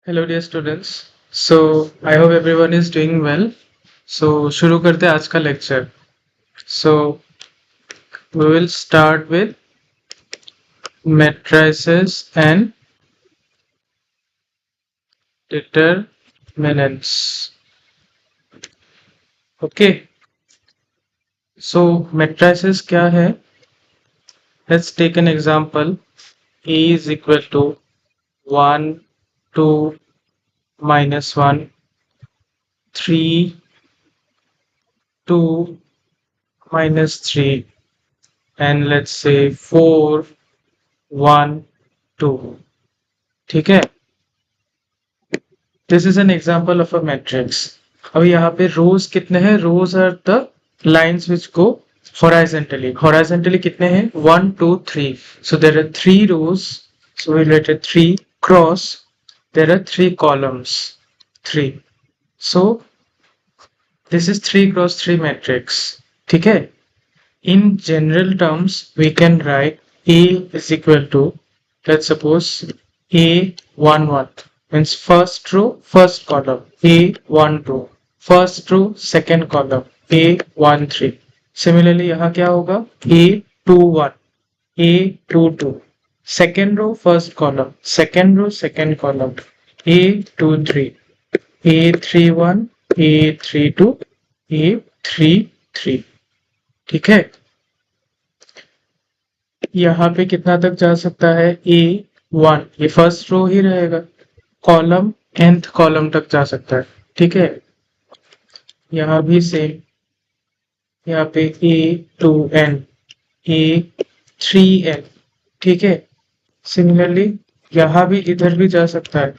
Hello dear students. So I hope everyone is doing well. So शुरू करते हैं आज का lecture. So we will start with matrices and determinants. Okay, so matrices क्या है? Let's take an example. A is equal to 1 2 -1 3 2 -3 and let's say 4 1 2। ठीक है, this is an example of a matrix. अब यहाँ पे रोज कितने हैं? Rows are the lines which go horizontally. Horizontally कितने हैं? 1 2 3। So there are 3 rows, so we let it 3 cross there are 3 columns 3। So this is 3 cross 3 matrix. ठीक है, in general terms we can write A is equal to, let's suppose, A11 means first row first column, A12 first row second column, A13। similarly यहाँ क्या होगा? A21 A22 second row first column, second row second column, A23 A31 A32 A33। ठीक है, यहाँ पे कितना तक जा सकता है? A1 ये फर्स्ट रो ही रहेगा, कॉलम nth कॉलम तक जा सकता है। ठीक है, यहाँ भी सेम, यहाँ पे A2n A3n। ठीक है, सिमिलरली यहाँ भी इधर भी जा सकता है।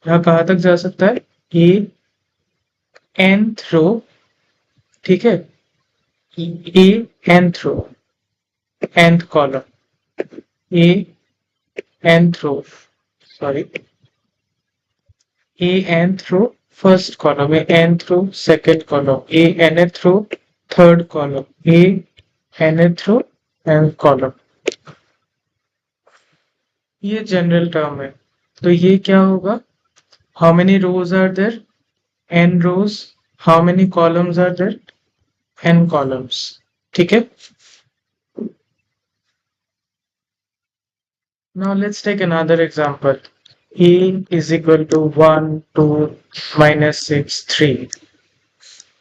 यहाँ कहाँ तक जा सकता है? A nth रो। ठीक है, A nth row nth column, A nth row, sorry, A nth row first column, A nth row second column, A nth row third column, A nth row nth column। ये general term है। तो ये क्या होगा? How many rows are there? n rows। How many columns are there? n columns. ठीक है, now let's take another example। A is equal to 1 2 -6 3।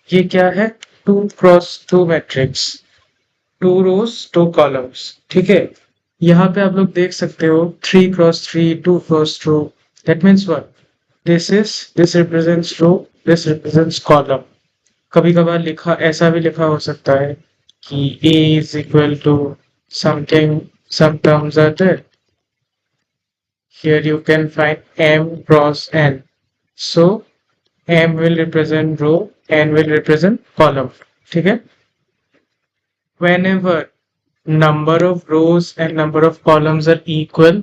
ये क्या है? 2 क्रॉस 2 मैट्रिक्स, 2 रोज 2 कॉलम्स। ठीक है, यहाँ पे आप लोग देख सकते हो 3 cross 3 2 cross 2। That means what? This represents row, this represents column. कभी कभार लिखा ऐसा भी लिखा हो सकता है कि A is equal to something, some terms are there। Here you can find M cross N, so M will represent row, N will represent column। ठीक है, whenever number of rows and number of columns are equal,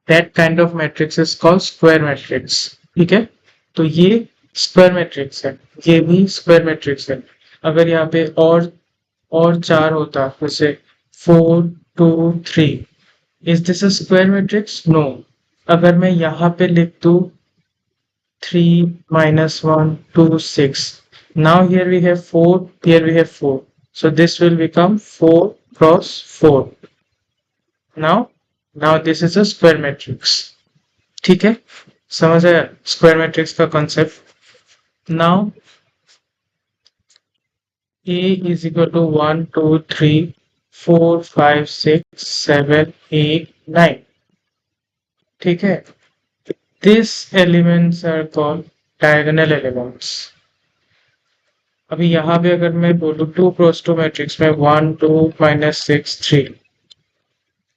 that kind of matrix is called square matrix। ठीक है, तो ये square matrix है, ये भी square matrix है। अगर यहाँ पे और 4 होता, जैसे 4 2 3, is this a square matrix? No. अगर मैं यहाँ पे लिख दूं 3 -1 2 6, now here we have 4, here we have 4, so this will become 4 cross 4। now this is a square matrix। ठीक है, समझ आया स्क्वायर मैट्रिक्स का concept? now A is equal to 1 2 3 4 5 6 7 8 9। ठीक है, these elements are called diagonal elements। अभी यहाँ पे अगर मैं बोलूँ 2 क्रॉस 2 मैट्रिक्स में 1 2 -6 3,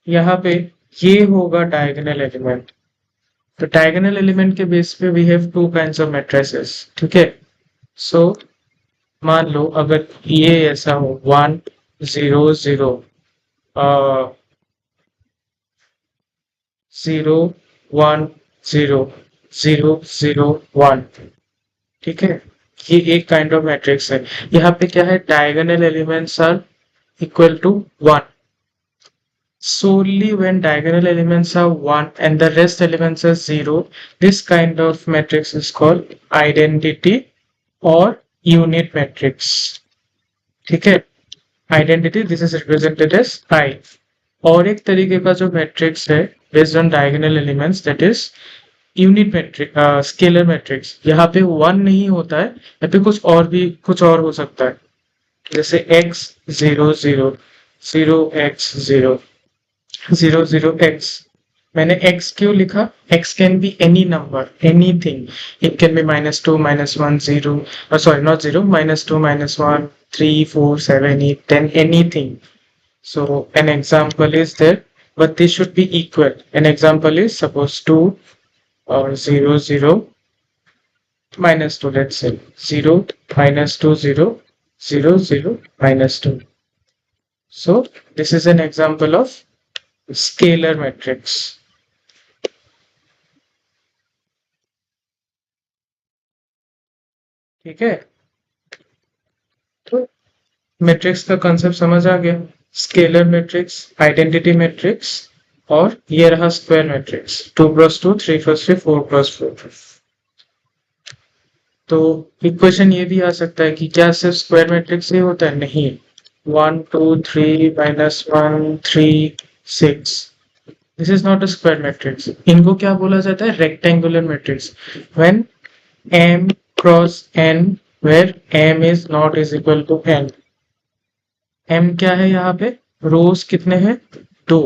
यहाँ पे ये होगा डायगोनल एलिमेंट। तो डायगोनल एलिमेंट के बेस पे we have 2 kinds of matrices. ठीक है, सो मान लो अगर ये ऐसा हो 1 0 0 0 1 0 0 0 1। ठीक है, ये एक काइंड ऑफ मैट्रिक्स है। यहाँ पे क्या है? Diagonal elements are equal to 1। solely when diagonal elements are 1 and the rest elements are 0. This kind of matrix is called identity or unit matrix. ठीक है, identity this is represented as I. और एक तरीके का जो matrix है based on diagonal elements that is unit matrix, scalar matrix. यहाँ पे वन नहीं होता है, यहाँ पे कुछ और हो सकता है, जैसे x 0 0 0 x 0 0 0 x. मैंने x क्यों लिखा? x can be any number, anything. It can be -2, -1, 0, or sorry, not 0, -2, -1, 3, 4, 7, 8, 10, anything. So an example is there, but they should be equal. An example is suppose 2 or 0, 0, -2, let's say 0, -2, 0, 0, 0, -2. So this is an example of scalar matrix. ठीक है, तो matrix का concept समझ आ गया. Scalar matrix, identity matrix, और ये रहा square matrix 2 cross 2, 3 cross 3, 4 cross 4. तो इक्वेशन ये भी आ सकता है कि क्या सिर्फ स्क्वायर मैट्रिक्स ही होता है? नहीं. 1 2 3 -1 3 6, this is not a square matrix. इनको क्या बोला जाता है? Rectangular matrix. When m cross n where m is not is equal to n. m क्या है यहाँ पे? रोज कितने हैं? 2.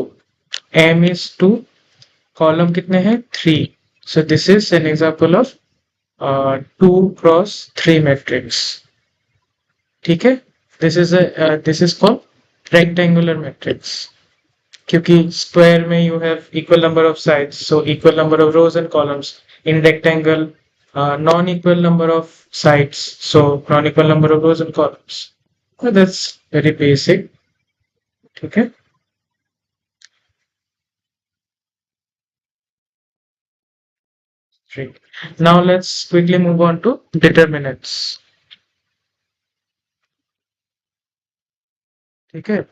m is 2, कॉलम कितने हैं? 3. so this is an example of 2 cross 3 matrix. ठीक है, this is called rectangular matrix. क्योंकि स्क्वायर में you have equal number of sides, so equal number of rows and columns. In rectangle, non-equal number of sides, so non-equal number of rows and columns. So that's very basic. ठीक है, now let's quickly move on to determinants. ठीक है,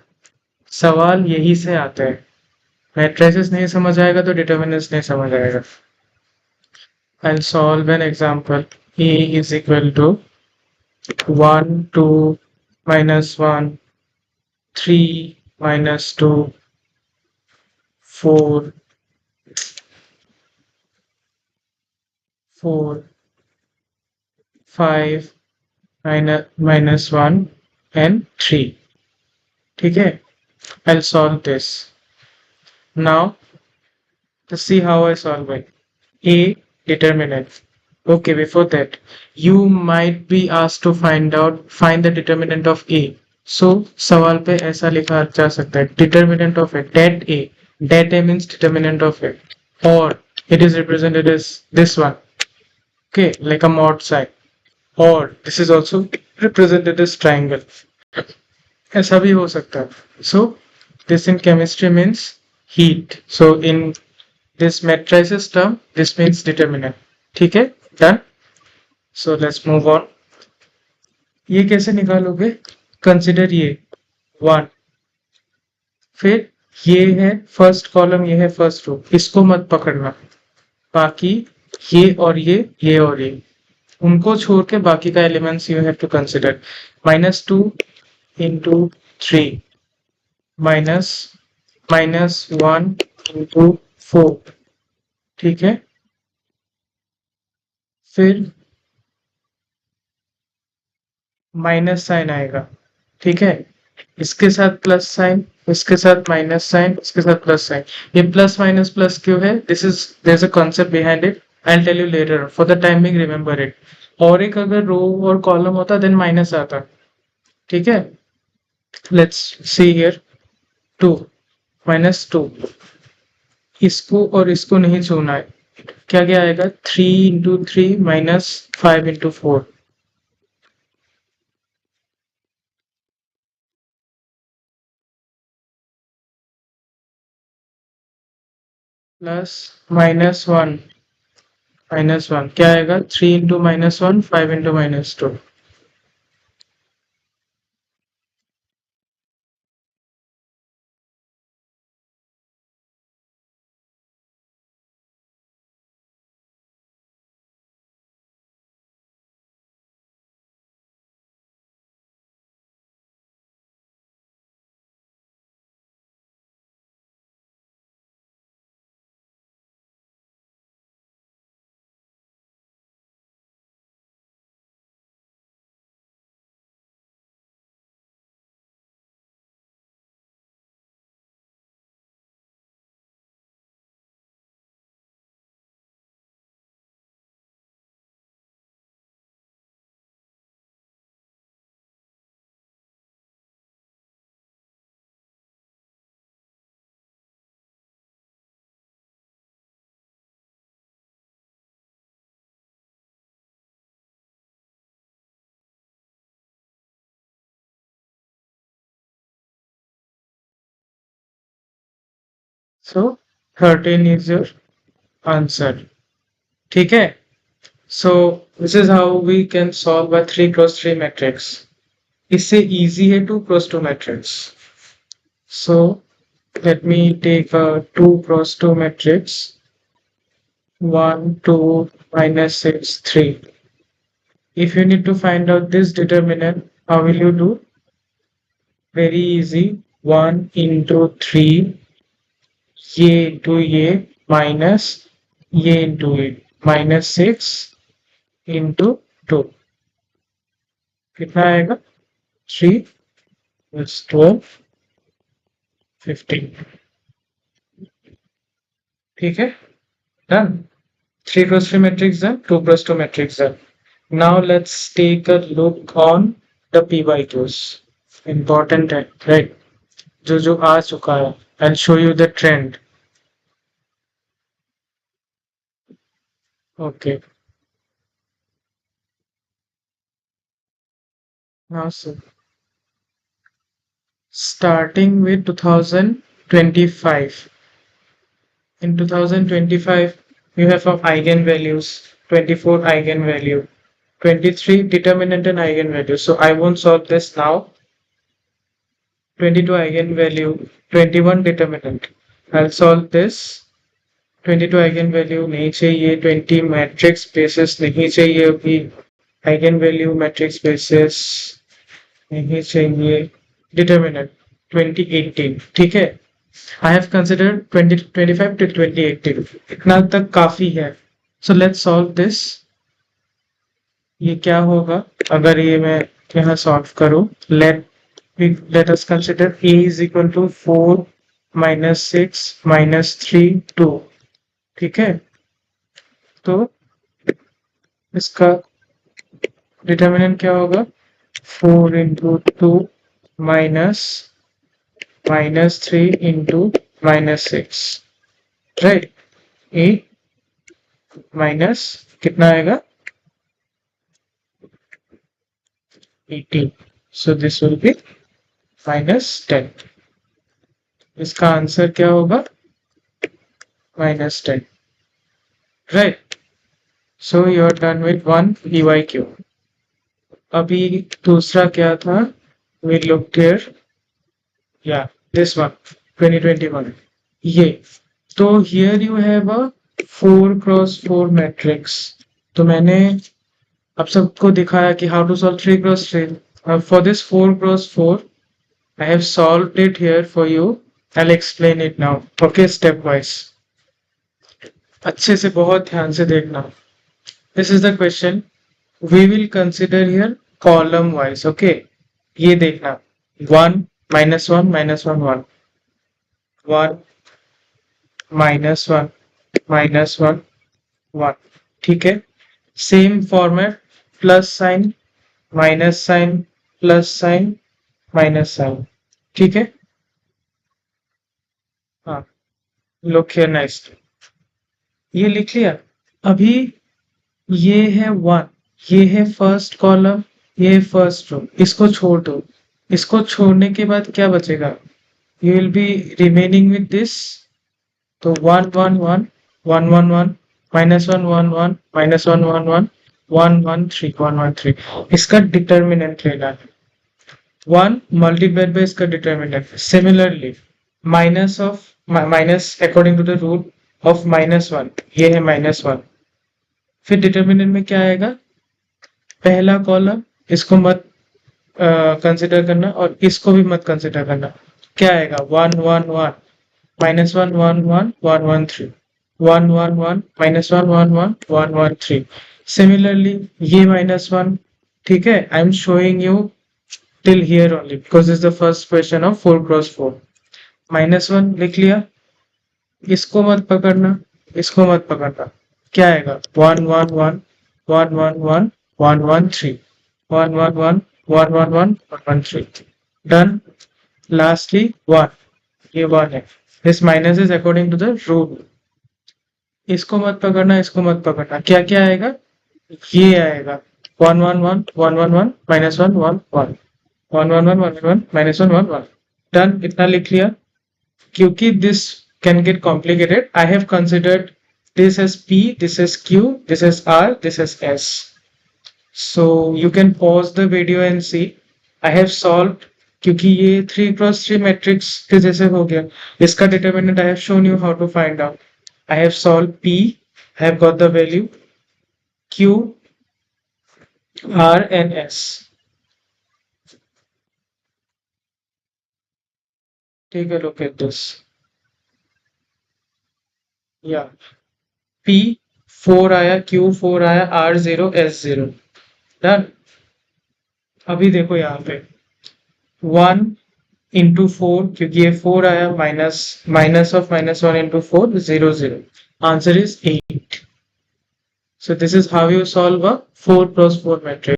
सवाल यही से आते हैं. Matrices नहीं समझ आएगा तो डिटर्मिनेंट्स नहीं समझ आएगा. I'll solve an example. A is equal to 1 2 -1 3 -2 4 4 5 -1 and 3. ठीक है, I'll solve this. Now let's see how I solve it. A determinant. Okay, before that, you might be asked to find the determinant of A. So सवाल पे ऐसा लिखा जा सकता है, determinant of A, det A. Det A means determinant of A, or it is represented as this one. Okay, like a mod sign, or this is also represented as triangle. ऐसा भी हो सकता है. So this in chemistry means heat. So in this matrices term, this means determinant. ठीक है, done. So let's move on. ये कैसे निकालोगे? कंसिडर ये 1, फिर ये है फर्स्ट कॉलम, ये है फर्स्ट रो, इसको मत पकड़ना. बाकी ये और ये और ये, उनको छोड़ के बाकी का elements you have to consider. -2 into 3 minus -1 into 4. ठीक है, फिर माइनस साइन आएगा. ठीक है, इसके साथ प्लस साइन, इसके साथ माइनस साइन, इसके साथ प्लस साइन. ये प्लस माइनस प्लस क्यों है? This is there is a concept behind it. I will tell you later. For the timing remember it. और एक अगर रो और कॉलम होता देन माइनस आता. ठीक है, लेट्स सी हियर 2 -2. इसको और इसको नहीं छूना है. क्या क्या आएगा? 3 into 3 minus 5 into 4. प्लस -1 क्या आएगा? 3 into -1 5 into -2. So 13 is your answer. ठीक है? So this is how we can solve a 3 cross 3 matrix. इससे easy है 2 cross 2 matrix. So let me take a 2 cross 2 matrix. 1, 2, minus 6, 3. If you need to find out this determinant, how will you do? Very easy. 1 into 3, ये into ये, minus ये into ये, minus 6 into 2. कितना आएगा? 3 plus 12, 15. ठीक है? Done. 3 cross 3 matrix done, 2 cross 2 matrix done. Now let's take a look on the p by q's. Important है, right? जो आ चुका है. I'll show you the trend. Okay. Now so starting with 2025. In 2025, you have of eigenvalues, 24 eigenvalue, 23 determinant and eigenvalue. So I won't solve this now. 22 eigenvalue, 21 determinant. I'll solve this. 22 eigenvalue नहीं चाहिए, 20 matrix spaces नहीं चाहिए अभी, eigenvalue matrix spaces नहीं चाहिए, determinant 2018. ठीक है? I have considered 2025 to 2018. इतना तक काफी है. So let's solve this. ये क्या होगा अगर ये मैं यहाँ solve करूँ? Let us consider a is equal to 4 minus 6 minus 3 2. ठीक है? तो इसका डिटर्मिनेंट क्या होगा? 4 into 2 minus 3 into minus 6. Right? A minus कितना आएगा? 18. So this will be minus 10. इसका आंसर क्या होगा? Minus 10. Right? So you are done with one EYQ. अभी दूसरा क्या था? We looked here. Yeah, this one, 2021. ये. तो here you have a 4 cross 4 matrix. तो मैंने अब सबको दिखाया कि how to solve 3 cross 3. For this 4 cross 4, I have solved it here for you. I'll explain it now. Okay, stepwise. अच्छे से बहुत ध्यान से देखना. This is the question. We will consider here column wise. Okay. ये देखना. 1 minus 1 minus 1 1. 1 minus 1 minus 1 1. ठीक है. Same format. Plus sign minus sign plus sign minus sign. ठीक है. हाँ. Look here nice. ये लिख लिया. अभी ये है 1, ये है फर्स्ट कॉलम, ये है फर्स्ट रो. इसको छोड़ दो. इसको छोड़ने के बाद क्या बचेगा? You will be remaining with this. तो 1 1 1 1 1 1 minus 1 1 1 minus 1 1 1 1 1 3 1 1 3. इसका डिटर्मिनेंट लेना है. 1 multiplied by इसका determinant. Similarly, minus according to the rule of minus 1. ये है minus 1. फिर डिटर्मिनेंट में क्या आएगा? पहला कॉलम, इसको मत कंसिडर करना और इसको भी मत कंसिडर करना. क्या आएगा? 1 1 1 minus 1 1 1 1 1 3 1 1 1 minus 1 1 1 1 1 3. Similarly, ये minus 1. ठीक है? I am showing you till here only because this is the first question of 4 cross 4. minus 1 लिख लिया. इसको मत पकड़ना, इसको मत पकड़ना. क्या आएगा? 1 1 1 1 1 1 1 1 3 1 1 1 1 1 1 1 1 3. Done. Lastly 1. ये 1 है. This minus is according to the rule. इसको मत पकड़ना, इसको मत पकड़ना. क्या क्या आएगा? ये आएगा 1 1 1 1 1 1 minus 1 1 1 1 1 1 1 1 minus 1 1 1. Done. इतना लिख लिया. क्योंकि this can get complicated. I have considered this as P, this is Q, this is R, this is S. So you can pause the video and see. I have solved क्योंकि ये 3x3 matrix के जैसे हो गया. इसका determinant I have shown you how to find out. I have solved P, I have got the value Q, R and S. Take a look at this. Yeah. P 4 आया, Q 4 आया, R 0, S 0. Done. अभी देखो यहाँ पे 1 into 4 क्योंकि ये 4 आया, minus of -1 into 4 0 0. Answer is 8. So this is how you solve a 4 cross 4 matrix.